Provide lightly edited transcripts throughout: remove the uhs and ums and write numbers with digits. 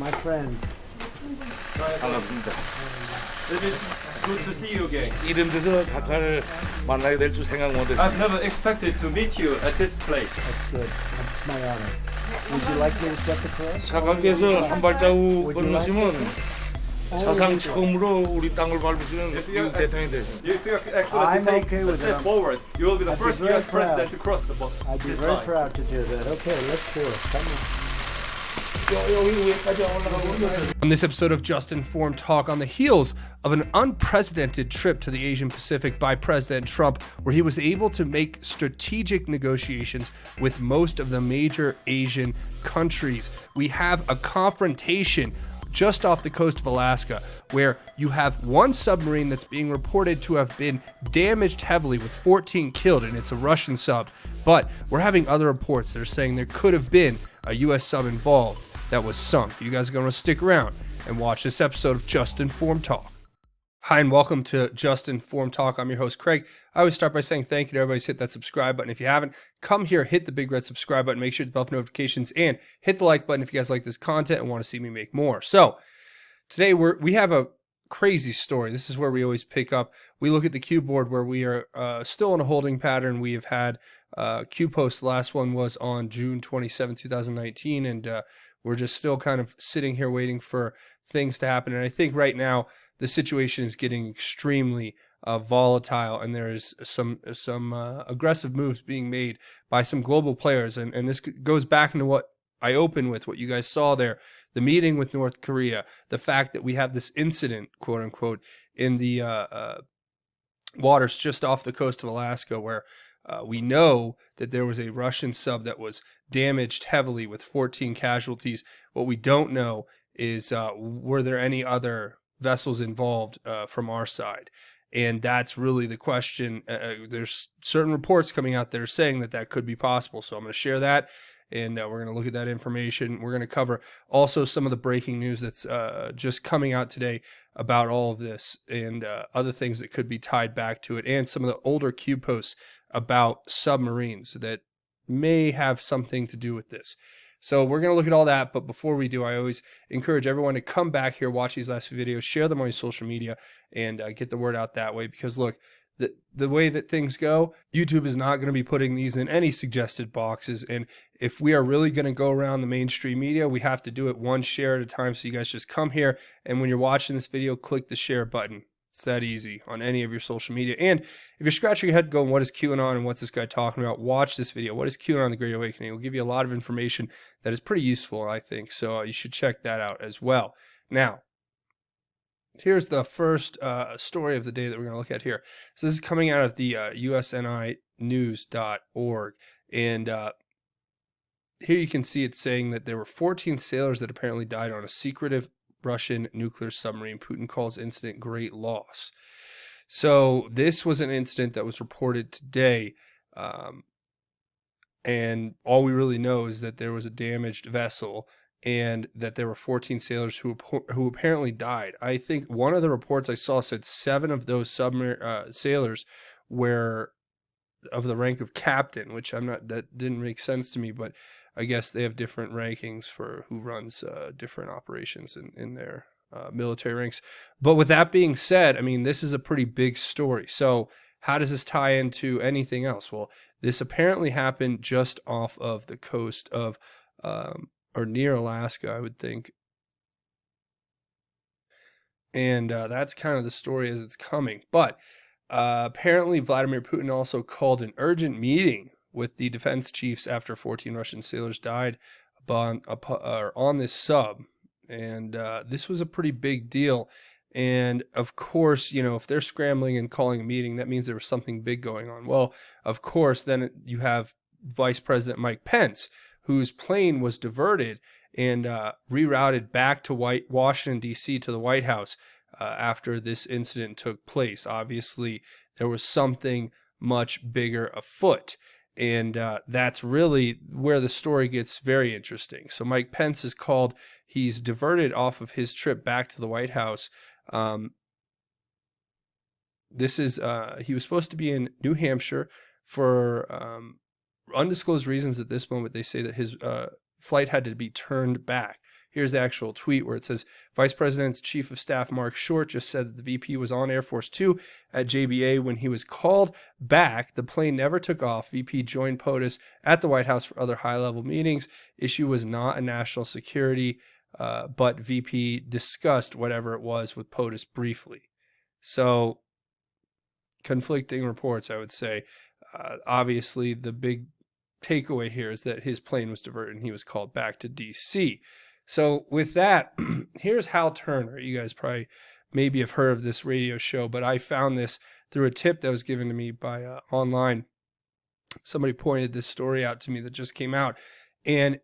my friend. 반갑습니다. It is good to see you again. 이런 데서 각하를 만나게 될 줄 생각 못했어요. I've never expected to meet you at this place. That's good. It's my honor. Would you like me to step across? 각하께서 한 발자국 Would you like 건너시면 to? 사상 처음으로 우리 땅을 밟으시는 미국 대통령이 되십니다. If your I'm excellency take okay a with step it. forward, you will be the I'd be first very US president proud. to cross the I'd be this very line. proud to do that. Okay, let's do it. Come on. 여기 위에까지 올라가고 On this episode of Just Informed Talk, on the heels of an unprecedented trip to the Asian Pacific by President Trump, where he was able to make strategic negotiations with most of the major Asian countries, we have a confrontation just off the coast of Alaska, where you have one submarine that's being reported to have been damaged heavily with 14 killed, and it's a Russian sub. But we're having other reports that are saying there could have been a U.S. sub involved that was sunk. You guys are going to stick around and watch this episode of Just Informed Talk. Hi, and welcome to Just Informed Talk. I'm your host, Craig. I always start by saying thank you to everybody who's hit that subscribe button. If you haven't, come here, hit the big red subscribe button, make sure to bell for notifications, and hit the like button if you guys like this content and want to see me make more. So, today we have a crazy story. This is where we always pick up. We look at the Q board where we are still in a holding pattern. We have had Q posts. The last one was on June 27, 2019, and we're just still kind of sitting here waiting for things to happen. And I think right now the situation is getting extremely volatile, and there is some aggressive moves being made by some global players. And this goes back into what I opened with, what you guys saw there, the meeting with North Korea, the fact that we have this incident, quote unquote, in the waters just off the coast of Alaska, where we know that there was a Russian sub that was damaged heavily with 14 casualties. What we don't know is were there any other vessels involved from our side? And that's really the question. There's certain reports coming out that are saying that that could be possible. So I'm going to share that, and we're going to look at that information. We're going to cover also some of the breaking news that's just coming out today about all of this, and other things that could be tied back to it, and some of the older Q posts about submarines that may have something to do with this. So we're going to look at all that, but before we do, I always encourage everyone to come back here, watch these last few videos, share them on your social media, and get the word out that way. Because look, the way that things go, YouTube is not going to be putting these in any suggested boxes, and if we are really going to go around the mainstream media, we have to do it one share at a time. So you guys just come here, and when you're watching this video, click the share button. It's that easy on any of your social media. And if you're scratching your head going, what is QAnon and what's this guy talking about? Watch this video. What is QAnon, the Great Awakening? It will give you a lot of information that is pretty useful, I think. So you should check that out as well. Now, here's the first story of the day that we're going to look at here. So this is coming out of the usninews.org. And here you can see it saying that there were 14 sailors that apparently died on a secretive Russian nuclear submarine. Putin calls incident great loss. So this was an incident that was reported today, and all we really know is that there was a damaged vessel and that there were 14 sailors who apparently died. I think one of the reports I saw said 7 of those sailors were of the rank of captain, which that didn't make sense to me, but I guess they have different rankings for who runs different operations in their military ranks. But with that being said, I mean, this is a pretty big story. So how does this tie into anything else? Well, this apparently happened just off of the coast of, or near Alaska, I would think. And that's kind of the story as it's coming. But apparently Vladimir Putin also called an urgent meeting with the defense chiefs after 14 Russian sailors died on this sub. And this was a pretty big deal. And of course, you know, if they're scrambling and calling a meeting, that means there was something big going on. Well, of course, then you have Vice President Mike Pence, whose plane was diverted and rerouted back to Washington, D.C. to the White House after this incident took place. Obviously, there was something much bigger afoot. And that's really where the story gets very interesting. So Mike Pence is called, he's diverted off of his trip back to the White House. This is, he was supposed to be in New Hampshire for undisclosed reasons at this moment. They say that his flight had to be turned back. Here's the actual tweet where it says, Vice President's Chief of Staff Mark Short just said that the VP was on Air Force 2 at JBA when he was called back. The plane never took off. VP joined POTUS at the White House for other high-level meetings. Issue was not a national security, but VP discussed whatever it was with POTUS briefly. So, conflicting reports, I would say. Obviously, the big takeaway here is that his plane was diverted and he was called back to D.C. So with that, here's Hal Turner. You guys probably maybe have heard of this radio show, but I found this through a tip that was given to me by online. Somebody pointed this story out to me that just came out, and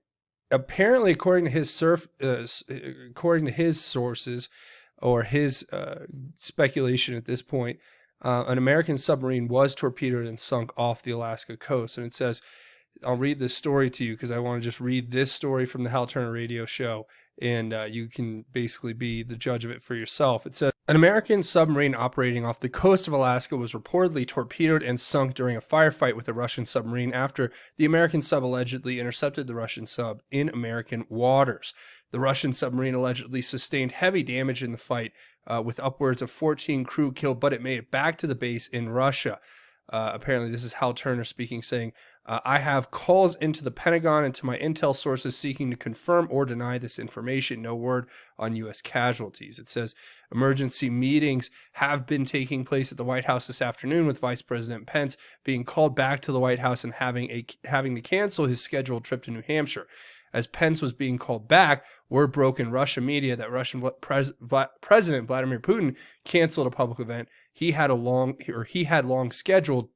apparently, according to his sources or his speculation at this point, an American submarine was torpedoed and sunk off the Alaska coast. And it says, I'll read this story to you because I want to just read this story from the Hal Turner radio show, and you can basically be the judge of it for yourself. It says, an American submarine operating off the coast of Alaska was reportedly torpedoed and sunk during a firefight with a Russian submarine after the American sub allegedly intercepted the Russian sub in American waters. The Russian submarine allegedly sustained heavy damage in the fight, with upwards of 14 crew killed, but it made it back to the base in Russia. Apparently, this is Hal Turner speaking, saying, I have calls into the Pentagon and to my intel sources seeking to confirm or deny this information. No word on U.S. casualties. It says emergency meetings have been taking place at the White House this afternoon, with Vice President Pence being called back to the White House and having to cancel his scheduled trip to New Hampshire. As Pence was being called back, word broke in Russian media that Russian President Vladimir Putin canceled a public event he had long scheduled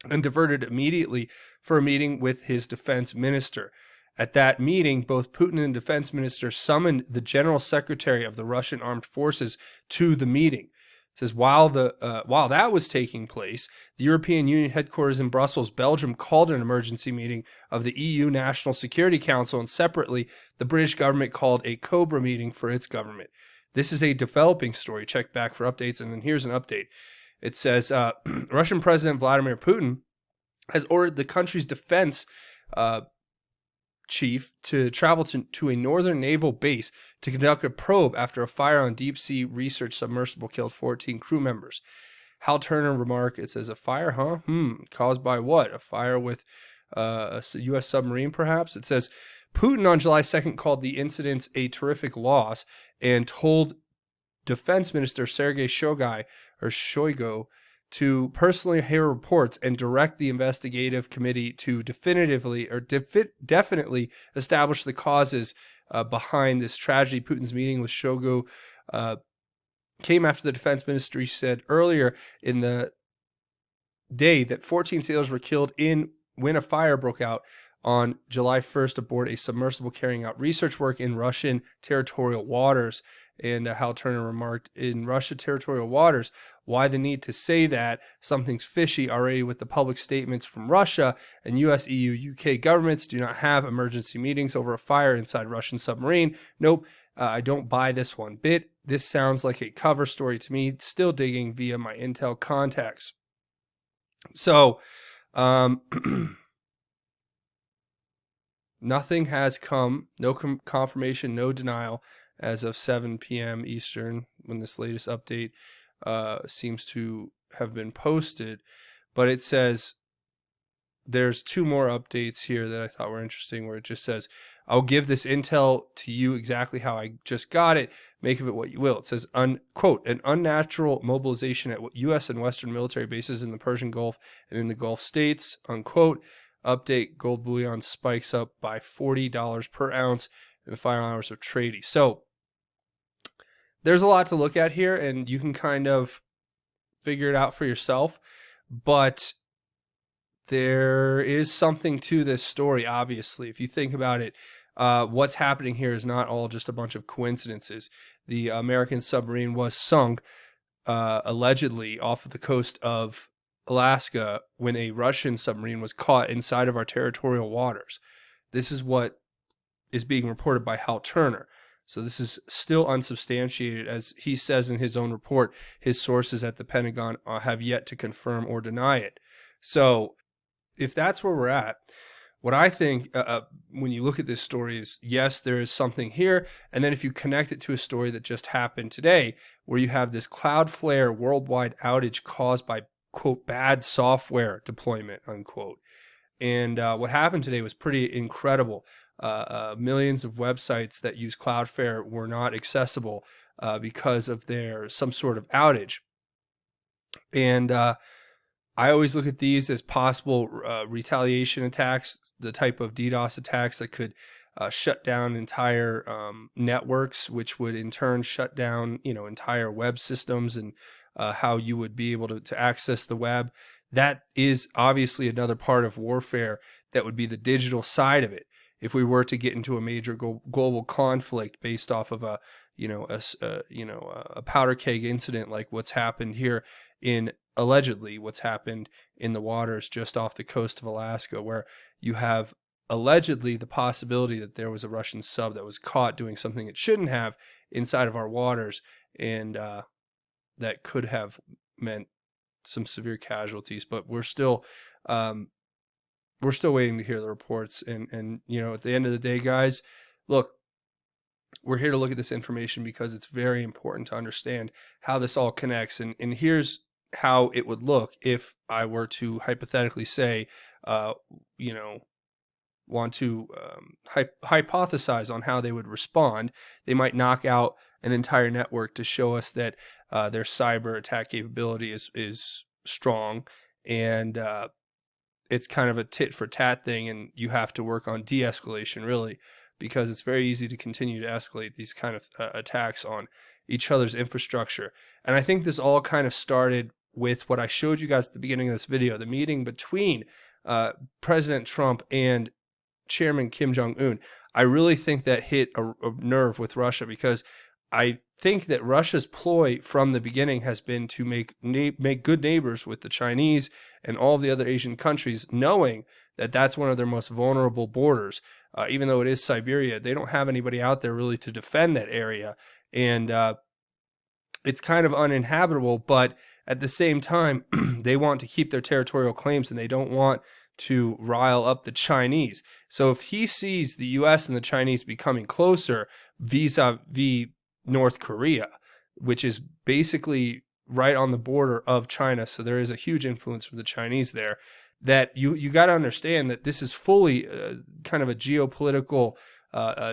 and diverted immediately for a meeting with his defense minister. At that meeting, both Putin and defense minister summoned the general secretary of the Russian armed forces to the meeting. It says, while that was taking place, the European Union headquarters in Brussels, Belgium, called an emergency meeting of the EU National Security Council, and separately, the British government called a COBRA meeting for its government. This is a developing story. Check back for updates, and then here's an update. It says, Russian President Vladimir Putin has ordered the country's defense chief to travel to a northern naval base to conduct a probe after a fire on deep-sea research submersible killed 14 crew members. Hal Turner remarked, it says, a fire, huh? Caused by what? A fire with a U.S. submarine, perhaps? It says, Putin on July 2nd called the incidents a terrific loss and told Defense Minister Sergei Shoigu to personally hear reports and direct the investigative committee to definitely establish the causes behind this tragedy. Putin's meeting with Shoigu came after the defense ministry said earlier in the day that 14 sailors were killed when a fire broke out on July 1st aboard a submersible carrying out research work in Russian territorial waters. And Hal Turner remarked, in Russia territorial waters, why the need to say that? Something's fishy already with the public statements from Russia, and US, EU, UK governments do not have emergency meetings over a fire inside Russian submarine. Nope, I don't buy this one bit. This sounds like a cover story to me, still digging via my intel contacts. So, nothing has come, no confirmation, no denial as of 7 p.m. Eastern, when this latest update seems to have been posted. But it says there's two more updates here that I thought were interesting, where it just says, I'll give this intel to you exactly how I just got it. Make of it what you will. It says, quote, an unnatural mobilization at U.S. and Western military bases in the Persian Gulf and in the Gulf states, unquote. Update, gold bullion spikes up by $40 per ounce in the final hours of trading. So there's a lot to look at here, and you can kind of figure it out for yourself. But there is something to this story, obviously. If you think about it, what's happening here is not all just a bunch of coincidences. The American submarine was sunk, allegedly, off of the coast of Alaska when a Russian submarine was caught inside of our territorial waters. This is what is being reported by Hal Turner. So this is still unsubstantiated. As he says in his own report, his sources at the Pentagon have yet to confirm or deny it. So if that's where we're at, what I think when you look at this story is, yes, there is something here. And then if you connect it to a story that just happened today, where you have this Cloudflare worldwide outage caused by, quote, bad software deployment, unquote. And what happened today was pretty incredible. Millions of websites that use Cloudflare were not accessible because of some sort of outage. And I always look at these as possible retaliation attacks, the type of DDoS attacks that could shut down entire networks, which would in turn shut down, entire web systems and how you would be able to access the web. That is obviously another part of warfare that would be the digital side of it. If we were to get into a major global conflict based off of a powder keg incident like what's happened here allegedly what's happened in the waters just off the coast of Alaska, where you have allegedly the possibility that there was a Russian sub that was caught doing something it shouldn't have inside of our waters, and that could have meant some severe casualties. But we're still waiting to hear the reports. And at the end of the day, guys, look, we're here to look at this information because it's very important to understand how this all connects. And here's how it would look if I were to hypothetically say, want to hypothesize on how they would respond. They might knock out an entire network to show us that their cyber attack capability is strong, and it's kind of a tit for tat thing, and you have to work on de-escalation, really, because it's very easy to continue to escalate these kind of attacks on each other's infrastructure. And I think this all kind of started with what I showed you guys at the beginning of this video, the meeting between President Trump and Chairman Kim Jong-un. I really think that hit a nerve with Russia, because I think that Russia's ploy from the beginning has been to make good neighbors with the Chinese and all of the other Asian countries, knowing that that's one of their most vulnerable borders. Even though it is Siberia, they don't have anybody out there really to defend that area. And it's kind of uninhabitable, but at the same time, they want to keep their territorial claims, and they don't want to rile up the Chinese. So if he sees the U.S. and the Chinese becoming closer vis-a-vis North Korea, which is basically right on the border of China, so there is a huge influence from the Chinese there, that you got to understand that this is fully kind of a geopolitical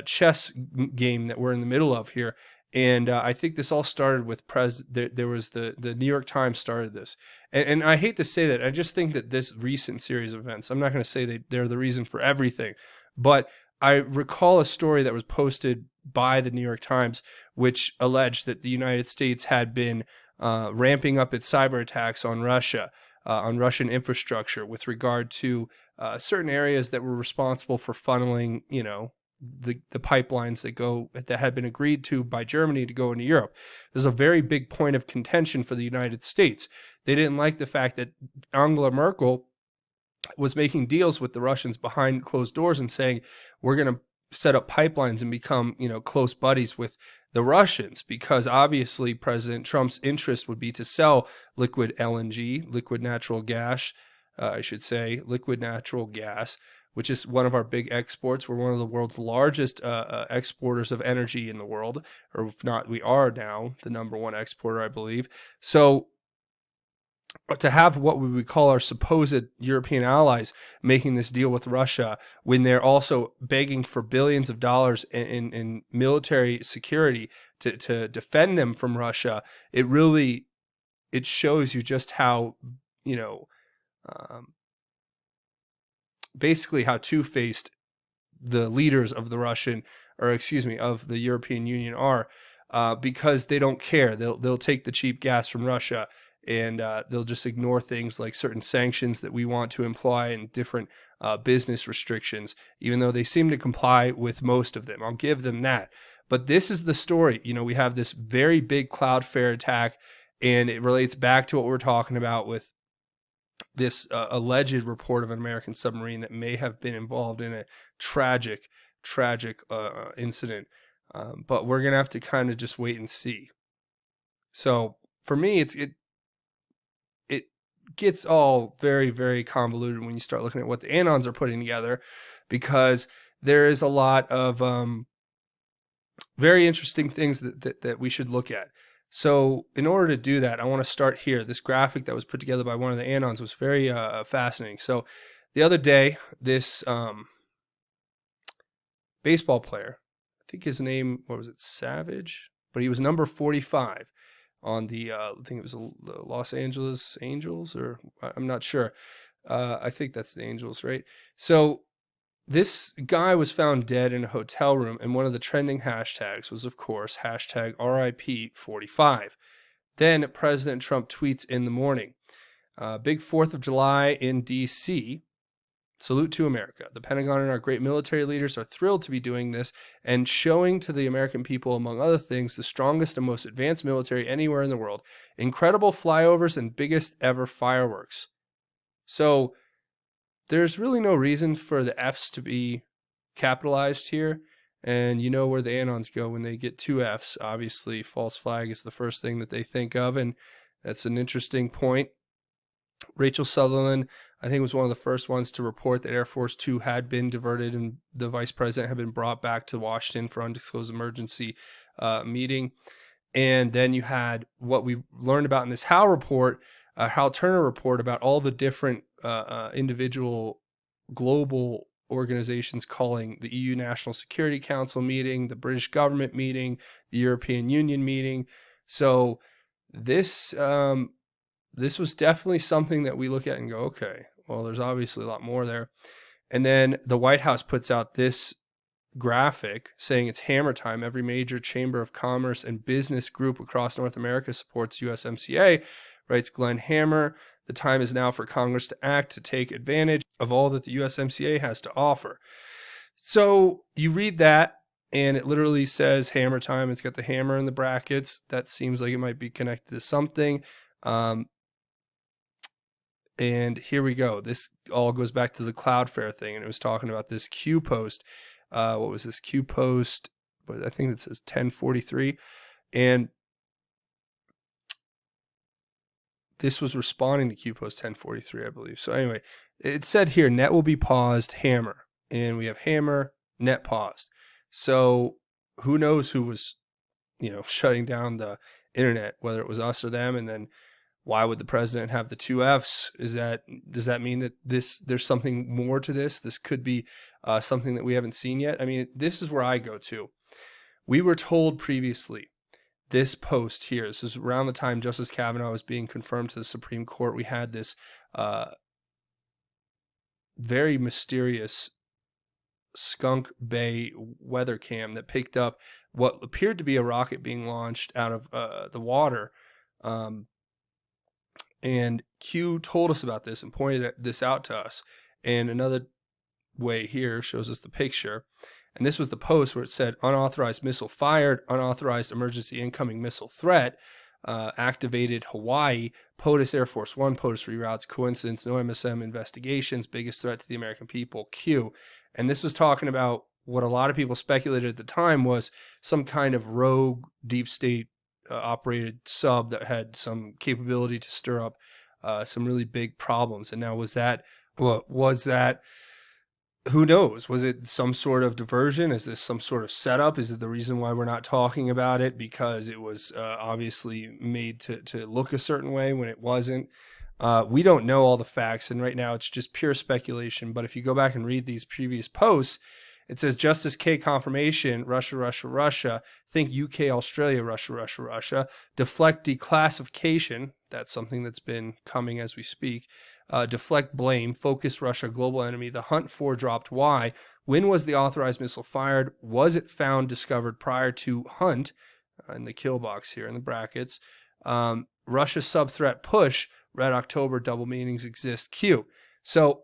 chess game that we're in the middle of here. And I think this all started with there was the New York Times started this. And I hate to say that. I just think that this recent series of events, I'm not going to say they're the reason for everything, but I recall a story that was posted by the New York Times, which alleged that the United States had been ramping up its cyber attacks on Russia, on Russian infrastructure, with regard to certain areas that were responsible for funneling, the pipelines that had been agreed to by Germany to go into Europe. There's a very big point of contention for the United States. They didn't like the fact that Angela Merkel was making deals with the Russians behind closed doors and saying, we're going to set up pipelines and become, close buddies with the Russians, because obviously President Trump's interest would be to sell liquid LNG, liquid natural gas, liquid natural gas, which is one of our big exports. We're one of the world's largest exporters of energy in the world, or if not, we are now the #1 exporter, I believe. So to have what we would call our supposed European allies making this deal with Russia, when they're also begging for billions of dollars in military security to defend them from Russia, it shows you just how, basically how two-faced the leaders of of the European Union are, because they don't care. They'll take the cheap gas from Russia, and they'll just ignore things like certain sanctions that we want to imply and different business restrictions, even though they seem to comply with most of them. I'll give them that. But this is the story. We have this very big Cloudflare attack, and it relates back to what we're talking about with this alleged report of an American submarine that may have been involved in a tragic incident. But we're going to have to kind of just wait and see. So for me, it gets all very, very convoluted when you start looking at what the Anons are putting together, because there is a lot of very interesting things that we should look at. So in order to do that, I want to start here. This graphic that was put together by one of the Anons was very fascinating. So the other day, this baseball player, I think his name, what was it, Savage? But he was number 45 on the, I think it was the Los Angeles Angels, or I'm not sure. I think that's the Angels, right? So this guy was found dead in a hotel room, and one of the trending hashtags was, of course, hashtag RIP45. Then President Trump tweets in the morning, big 4th of July in D.C., salute to America. The Pentagon and our great military leaders are thrilled to be doing this and showing to the American people, among other things, the strongest and most advanced military anywhere in the world, incredible flyovers and biggest ever fireworks. So there's really no reason for the F's to be capitalized here. And you know where the Anons go when they get 2 F's. Obviously, false flag is the first thing that they think of, and that's an interesting point. Rachel Sutherland, I think, was one of the first ones to report that Air Force Two had been diverted and the vice president had been brought back to Washington for undisclosed emergency meeting. And then you had what we learned about in this Hal report, Hal Turner report, about all the different individual global organizations calling the EU National Security Council meeting, the British government meeting, the European Union meeting. So this was definitely something that we look at and go, okay, well, there's obviously a lot more there. And then the White House puts out this graphic saying it's hammer time. Every major chamber of commerce and business group across North America supports USMCA, writes Glenn Hammer. The time is now for Congress to act to take advantage of all that the USMCA has to offer. So you read that, and it literally says hammer time. It's got the hammer in the brackets. That seems like it might be connected to something. And here we go. This all goes back to the Cloudflare thing, and it was talking about this Q post. What was this Q post? I think it says 1043. And this was responding to Q post 1043, I believe. So anyway, it said here, net will be paused, hammer. And we have hammer, net paused. So who knows who was, shutting down the internet, whether it was us or them. And then why would the president have the 2 F's? Does that mean that there's something more to this? This could be something that we haven't seen yet. I mean, this is where I go to. We were told previously, this post here, this is around the time Justice Kavanaugh was being confirmed to the Supreme Court. We had this very mysterious Skunk Bay weather cam that picked up what appeared to be a rocket being launched out of the water. And Q told us about this and pointed this out to us. And another way here shows us the picture. And this was the post where it said, unauthorized missile fired, unauthorized emergency incoming missile threat, activated Hawaii, POTUS Air Force One, POTUS reroutes, coincidence, no MSM investigations, biggest threat to the American people, Q. And this was talking about what a lot of people speculated at the time was some kind of rogue deep state operated sub that had some capability to stir up some really big problems. And now was that, who knows? Was it some sort of diversion? Is this some sort of setup? Is it the reason why we're not talking about it? Because it was obviously made to look a certain way when it wasn't. We don't know all the facts, and right now it's just pure speculation. But if you go back and read these previous posts, it says Justice K confirmation, Russia, Russia, Russia. Think UK, Australia, Russia, Russia, Russia. Deflect declassification. That's something that's been coming as we speak. Deflect blame. Focus Russia, global enemy. The hunt for dropped. Why? When was the authorized missile fired? Was it found, discovered prior to hunt? In the kill box here in the brackets. Russia sub-threat push. Red October, double meanings exist. Q. So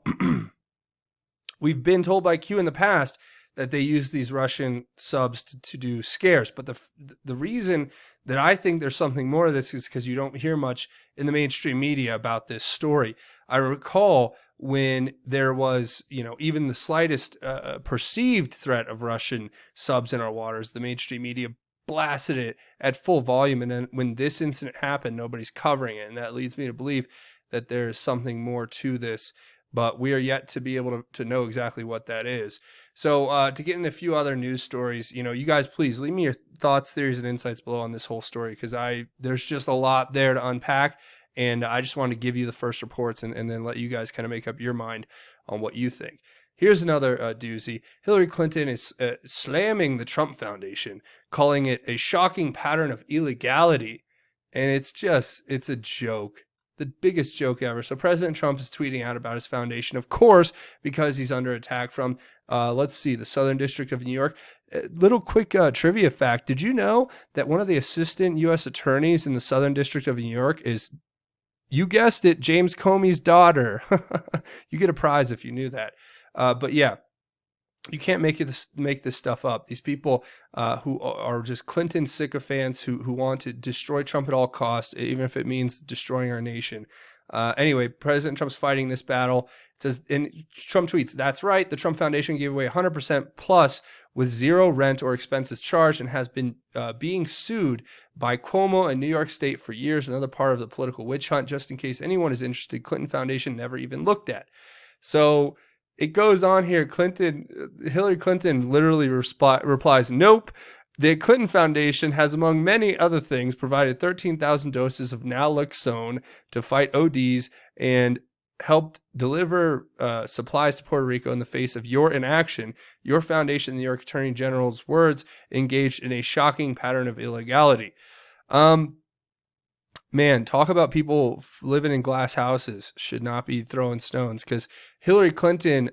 we've been told by Q in the past that they use these Russian subs to do scares. But the reason that I think there's something more to this is because you don't hear much in the mainstream media about this story. I recall when there was, even the slightest perceived threat of Russian subs in our waters, the mainstream media blasted it at full volume. And then when this incident happened, nobody's covering it. And that leads me to believe that there is something more to this, but we are yet to be able to know exactly what that is. So to get into a few other news stories, you guys, please leave me your thoughts, theories, and insights below on this whole story, because there's just a lot there to unpack, and I just want to give you the first reports and then let you guys kind of make up your mind on what you think. Here's another doozy. Hillary Clinton is slamming the Trump Foundation, calling it a shocking pattern of illegality, and it's a joke. The biggest joke ever. So President Trump is tweeting out about his foundation, of course, because he's under attack from, let's see, the Southern District of New York. Little quick trivia fact. Did you know that one of the assistant U.S. attorneys in the Southern District of New York is, you guessed it, James Comey's daughter? You get a prize if you knew that. But yeah, you can't make this stuff up. These people who are just Clinton sycophants who want to destroy Trump at all costs, even if it means destroying our nation. Anyway, President Trump's fighting this battle. It says, and Trump tweets, "That's right. The Trump Foundation gave away 100% plus with zero rent or expenses charged and has been being sued by Cuomo and New York State for years. Another part of the political witch hunt. Just in case anyone is interested, Clinton Foundation never even looked at." So it goes on here. Hillary Clinton literally replies, "Nope. The Clinton Foundation has, among many other things, provided 13,000 doses of naloxone to fight ODs and helped deliver supplies to Puerto Rico in the face of your inaction. Your foundation, in the New York Attorney General's words, engaged in a shocking pattern of illegality." Man, talk about people living in glass houses should not be throwing stones, because Hillary Clinton,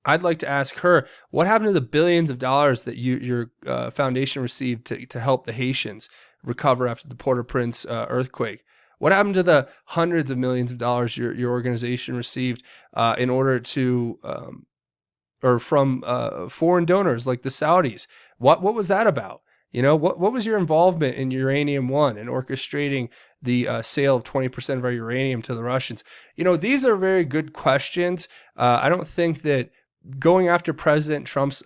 I'd like to ask her, what happened to the billions of dollars that your foundation received to help the Haitians recover after the Port-au-Prince earthquake? What happened to the hundreds of millions of dollars your organization received in order to, or from foreign donors like the Saudis? What was that about? What was your involvement in Uranium One and orchestrating the sale of 20% of our uranium to the Russians? These are very good questions. I don't think that going after President Trump's,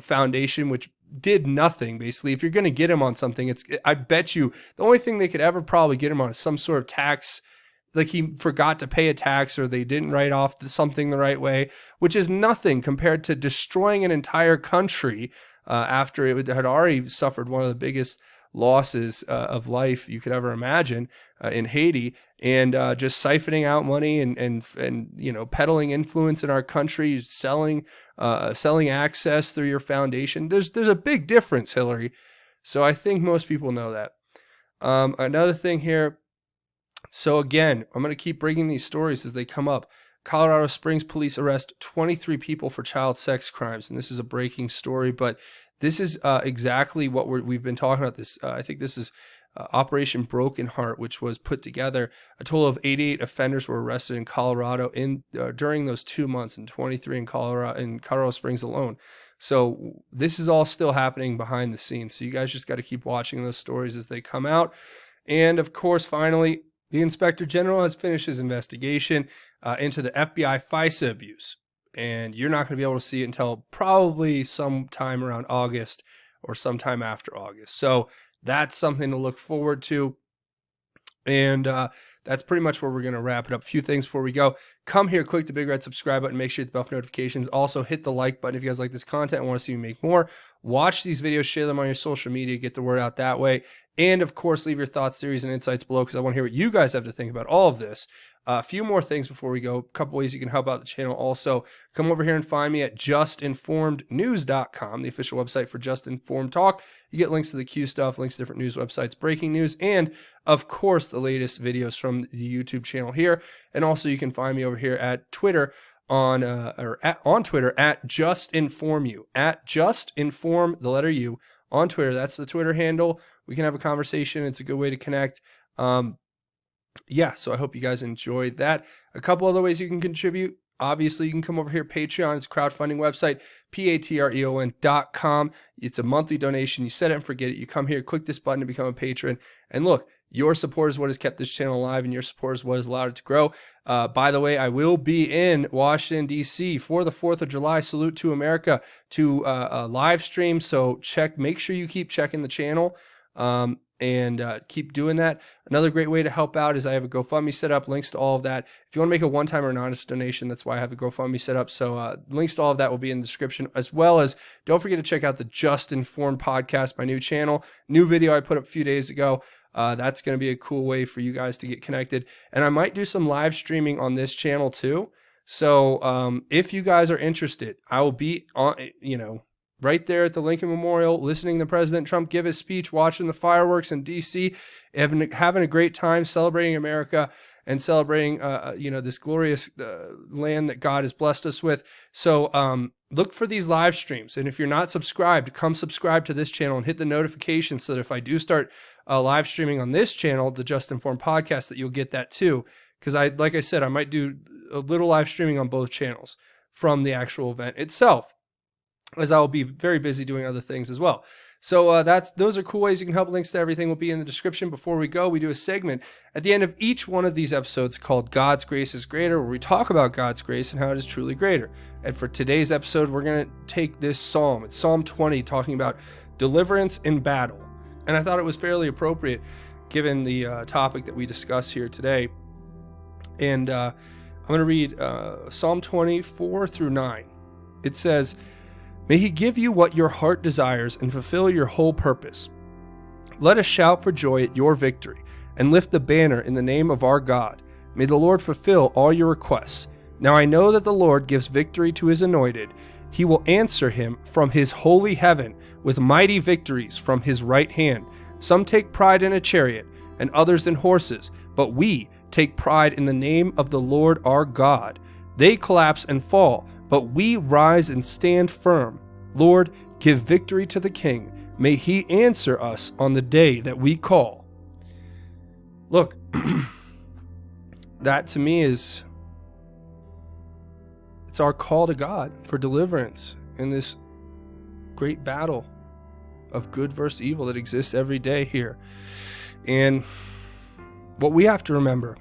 foundation, which did nothing, basically, if you're going to get him on something, I bet you the only thing they could ever probably get him on is some sort of tax, like he forgot to pay a tax or they didn't write off something the right way, which is nothing compared to destroying an entire country after it had already suffered one of the biggest losses of life you could ever imagine in Haiti, and just siphoning out money and peddling influence in our country, selling access through your foundation. There's a big difference, Hillary. So I think most people know that. Another thing here. So again, I'm going to keep bringing these stories as they come up. Colorado Springs police arrest 23 people for child sex crimes. And this is a breaking story, but this is exactly what we've been talking about. This I think this is Operation Broken Heart, which was put together. A total of 88 offenders were arrested in Colorado during those 2 months, and 23 in Colorado Springs alone. So this is all still happening behind the scenes. So you guys just got to keep watching those stories as they come out. And of course, finally, the Inspector General has finished his investigation into the FBI FISA abuse. And you're not going to be able to see it until probably sometime around August or sometime after August. So that's something to look forward to. And that's pretty much where we're going to wrap it up. A few things before we go. Come here, click the big red subscribe button. Make sure you hit the bell for notifications. Also, hit the like button if you guys like this content and want to see me make more. Watch these videos, share them on your social media, get the word out that way. And of course, leave your thoughts, theories, and insights below, because I want to hear what you guys have to think about all of this. A few more things before we go. A couple ways you can help out the channel. Also, come over here and find me at justinformednews.com, the official website for Just Informed Talk. You get links to the Q stuff, links to different news websites, breaking news, and of course, the latest videos from the YouTube channel here. And also, you can find me over here at Twitter on Twitter at JustInformU, at JustInform the letter U on Twitter. That's the Twitter handle. We can have a conversation. It's a good way to connect. Yeah, so I hope you guys enjoyed that. A couple other ways you can contribute. Obviously, you can come over here. Patreon is a crowdfunding website, patreon.com. It's a monthly donation. You set it and forget it. You come here, click this button to become a patron. And look, your support is what has kept this channel alive, and your support is what has allowed it to grow. By the way, I will be in Washington, D.C. for the 4th of July Salute to America to live stream. So make sure you keep checking the channel. and keep doing that. Another great way to help out is I have a GoFundMe set up, links to all of that. If you want to make a one-time or anonymous donation, that's why I have a GoFundMe set up. So links to all of that will be in the description, as well as don't forget to check out the Just Informed podcast, my new channel. New video I put up a few days ago. That's going to be a cool way for you guys to get connected. And I might do some live streaming on this channel too. So if you guys are interested, I will be on, right there at the Lincoln Memorial, listening to President Trump give his speech, watching the fireworks in D.C., having a great time celebrating America and celebrating, this glorious land that God has blessed us with. So look for these live streams. And if you're not subscribed, come subscribe to this channel and hit the notification so that if I do start live streaming on this channel, the Just Informed podcast, that you'll get that too. Because like I said, I might do a little live streaming on both channels from the actual event itself, as I will be very busy doing other things as well. So those are cool ways you can help. Links to everything will be in the description. Before we go, we do a segment at the end of each one of these episodes called God's Grace is Greater, where we talk about God's grace and how it is truly greater. And for today's episode, we're going to take this psalm. It's Psalm 20, talking about deliverance in battle. And I thought it was fairly appropriate given the topic that we discuss here today. And I'm going to read Psalm 24 through 9. It says, "May he give you what your heart desires and fulfill your whole purpose. Let us shout for joy at your victory and lift the banner in the name of our God. May the Lord fulfill all your requests. Now I know that the Lord gives victory to his anointed. He will answer him from his holy heaven with mighty victories from his right hand. Some take pride in a chariot and others in horses, but we take pride in the name of the Lord our God. They collapse and fall, but we rise and stand firm. Lord, give victory to the King. May he answer us on the day that we call." Look, that to me it's our call to God for deliverance in this great battle of good versus evil that exists every day here. And what we have to remember,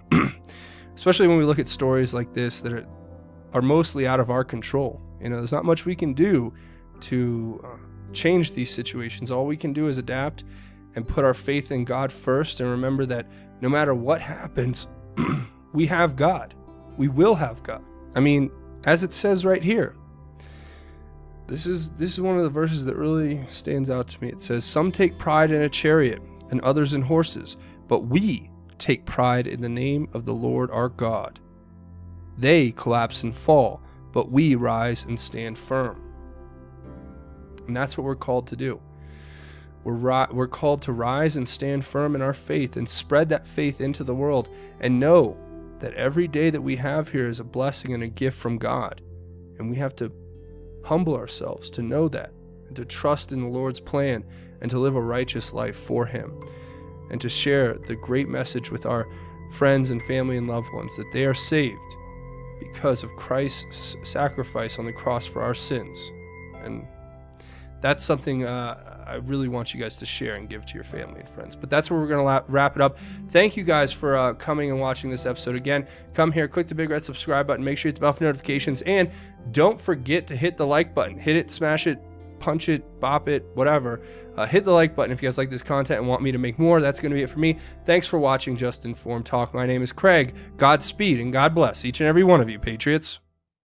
especially when we look at stories like this that are mostly out of our control, there's not much we can do to change these situations. All we can do is adapt and put our faith in God first, and remember that no matter what happens, we have God. We will have God. I mean, as it says right here, this is one of the verses that really stands out to me. It says, "Some take pride in a chariot and others in horses, but we take pride in the name of the Lord our God. They collapse and fall, but we rise and stand firm." And that's what we're called to do. We're called to rise and stand firm in our faith and spread that faith into the world, and know that every day that we have here is a blessing and a gift from God. And we have to humble ourselves to know that, and to trust in the Lord's plan, and to live a righteous life for him, and to share the great message with our friends and family and loved ones that they are saved because of Christ's sacrifice on the cross for our sins. And that's something I really want you guys to share and give to your family and friends. But that's where we're going to wrap it up. Thank you guys for coming and watching this episode. Again, come here, click the big red subscribe button, make sure you hit the bell for notifications, and don't forget to hit the like button. Hit it, smash it, punch it, bop it, whatever. Hit the like button if you guys like this content and want me to make more. That's going to be it for me. Thanks for watching Just Informed Talk. My name is Craig. Godspeed and God bless each and every one of you, Patriots.